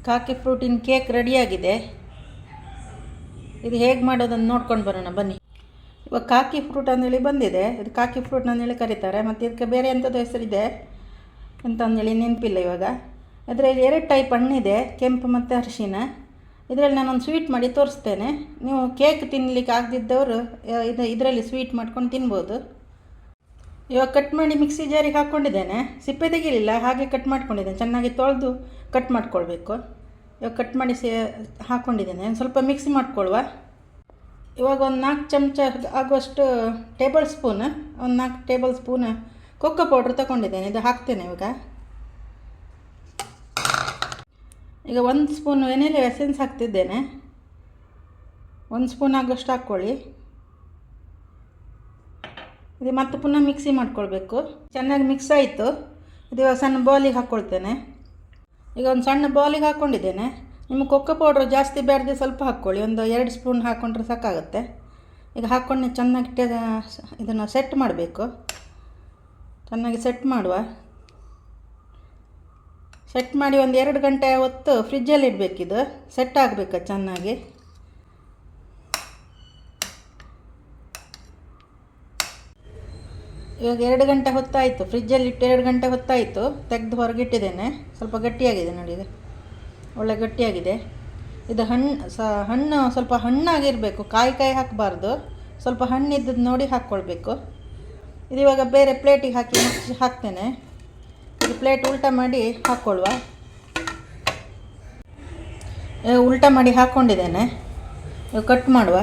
ಕಾಕಿ ಫ್ರೂಟಿನ cake ರೆಡಿಯಾಗಿದೆ. ಇದು ಹೇಗೆ ಮಾಡೋದನ್ನು ನೋಡ್ಕೊಂಡು ಬರೋಣ ಬನ್ನಿ. ಇವಾಗ ಕಾಕಿ ಫ್ರೂಟ್ ಅಂದೇಳಿ ಬಂದಿದೆ. ಇದು ಕಾಕಿ ಫ್ರೂಟ್ ಅಂದೇಳಿ ಕರೀತಾರೆ. ಮತ್ತು ಇದಕ್ಕೆ ಬೇರೆ ಎಂಥದ್ದು ಹೆಸರಿದೆ ಅಂತ ಅಂದೇಳಿ ನೆನಪಿಲ್ಲ ಇವಾಗ. ಅದರಲ್ಲಿ 2 ಟೈಪ್ ಹಣ್ಣಿದೆ, ಕೆಂಪು ಮತ್ತು ಅರಿಶಿನ. ಇದರಲ್ಲಿ ನಾನೊಂದು ಸ್ವೀಟ್ ಮಾಡಿ ತೋರಿಸ್ತೇನೆ. ನೀವು ಕೇಕ್ ತಿನ್ನಲಿಕ್ಕೆ ಆಗದಿದ್ದವರು ಇದರಲ್ಲಿ ಸ್ವೀಟ್ ಮಾಡ್ಕೊಂಡು ತಿನ್ಬೋದು. ಇವಾಗ ಕಟ್ ಮಾಡಿ ಮಿಕ್ಸಿ ಜಾರಿಗೆ ಹಾಕ್ಕೊಂಡಿದ್ದೇನೆ. ಸಿಪ್ಪೆ ತೆಗಿಲಿಲ್ಲ, ಹಾಗೆ ಕಟ್ ಮಾಡ್ಕೊಂಡಿದ್ದೇನೆ. ಚೆನ್ನಾಗಿ ತೊಳೆದು ಕಟ್ ಮಾಡ್ಕೊಳ್ಬೇಕು. ಇವಾಗ ಕಟ್ ಮಾಡಿ ಹಾಕ್ಕೊಂಡಿದ್ದೇನೆ. ಸ್ವಲ್ಪ ಮಿಕ್ಸಿ ಮಾಡ್ಕೊಳ್ಳುವ. ಇವಾಗ ಒಂದು 4 ಚಮಚ ಆಗುವಷ್ಟು ಟೇಬಲ್ ಸ್ಪೂನ್, ಒಂದು 4 ಟೇಬಲ್ ಸ್ಪೂನ್ ಕೊಕ್ಕೋ ಪೌಡ್ರ್ ತಗೊಂಡಿದ್ದೇನೆ. ಇದು ಹಾಕ್ತೇನೆ ಈಗ 1 ಸ್ಪೂನ್ ವೆನಿಲಾ ಎಸೆನ್ಸ್ ಹಾಕ್ತಿದ್ದೇನೆ. 1 ಸ್ಪೂನ್ ಆಗುವಷ್ಟು ಹಾಕ್ಕೊಳ್ಳಿ. ಇದು ಮತ್ತೆ ಪುನಃ ಮಿಕ್ಸಿ ಮಾಡ್ಕೊಳ್ಬೇಕು. ಚೆನ್ನಾಗಿ ಮಿಕ್ಸ್ ಆಯಿತು. ಇದು ಸಣ್ಣ ಬೌಲಿಗೆ ಹಾಕ್ಕೊಳ್ತೇನೆ. ಈಗ ಒಂದು ಸಣ್ಣ ಬೌಲಿಗೆ ಹಾಕ್ಕೊಂಡಿದ್ದೇನೆ. ನಿಮಗೆ ಕೊಕ್ಕೋ ಪೌಡ್ರ್ ಜಾಸ್ತಿ ಬೇಡದೆ ಸ್ವಲ್ಪ ಹಾಕ್ಕೊಳ್ಳಿ. ಒಂದು 2 ಸ್ಪೂನ್ ಹಾಕ್ಕೊಂಡ್ರೆ ಸಾಕಾಗುತ್ತೆ. ಈಗ ಹಾಕ್ಕೊಂಡು ಚೆನ್ನಾಗಿ ಇದನ್ನು ಸೆಟ್ ಮಾಡಬೇಕು. ಚೆನ್ನಾಗಿ ಸೆಟ್ ಮಾಡುವ. ಸೆಟ್ ಮಾಡಿ ಒಂದು 2 ಗಂಟೆ ಹೊತ್ತು ಫ್ರಿಜ್ಜಲ್ಲಿ ಇಡಬೇಕಿದು. ಸೆಟ್ ಆಗಬೇಕು ಚೆನ್ನಾಗಿ. ಇವಾಗ 2 ಗಂಟೆ ಹೊತ್ತಾಯಿತು. ಫ್ರಿಜ್ಜಲ್ಲಿಟ್ಟು 2 ಗಂಟೆ ಹೊತ್ತಾಯಿತು. ತೆಗೆದು ಹೊರಗಿಟ್ಟಿದ್ದೇನೆ. ಸ್ವಲ್ಪ ಗಟ್ಟಿಯಾಗಿದೆ ನೋಡಿ. ಇದು ಒಳ್ಳೆ ಗಟ್ಟಿಯಾಗಿದೆ. ಇದು ಹಣ್ಣು ಸ್ವಲ್ಪ ಹಣ್ಣಾಗಿರಬೇಕು. ಕಾಯಿ ಹಾಕಬಾರ್ದು. ಸ್ವಲ್ಪ ಹಣ್ಣಿದ್ದದ್ದು ನೋಡಿ ಹಾಕ್ಕೊಳ್ಬೇಕು. ಇದು ಇವಾಗ ಬೇರೆ ಪ್ಲೇಟಿಗೆ ಹಾಕ್ತೇನೆ. ಇದು ಪ್ಲೇಟ್ ಉಲ್ಟಾ ಮಾಡಿ ಹಾಕ್ಕೊಳ್ಳುವ. ಉಲ್ಟಾ ಮಾಡಿ ಹಾಕ್ಕೊಂಡಿದ್ದೇನೆ. ಇವಾಗ ಕಟ್ ಮಾಡುವ.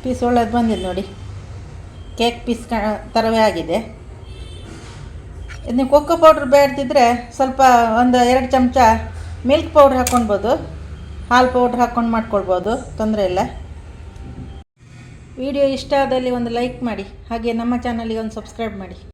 ಪೀಸ್ ಒಳ್ಳೆದು ಬಂದಿದೆ ನೋಡಿ. ಕೇಕ್ ಪೀಸ್ ಥರವೇ ಆಗಿದೆ. ಇದನ್ನ ಕೊಕ್ಕೋ ಪೌಡ್ರ್ ಬೇಡ್ತಿದ್ರೆ ಸ್ವಲ್ಪ ಒಂದು 2 ಚಮಚ ಮಿಲ್ಕ್ ಪೌಡ್ರ್ ಹಾಕ್ಕೊಳ್ಬೋದು. ಹಾಲು ಪೌಡ್ರ್ ಹಾಕ್ಕೊಂಡು ಮಾಡ್ಕೊಳ್ಬೋದು, ತೊಂದರೆ ಇಲ್ಲ. ವಿಡಿಯೋ ಇಷ್ಟ ಆದಲ್ಲಿ ಒಂದು ಲೈಕ್ ಮಾಡಿ. ಹಾಗೆ ನಮ್ಮ ಚಾನಲಿಗೆ ಒಂದು ಸಬ್ಸ್ಕ್ರೈಬ್ ಮಾಡಿ.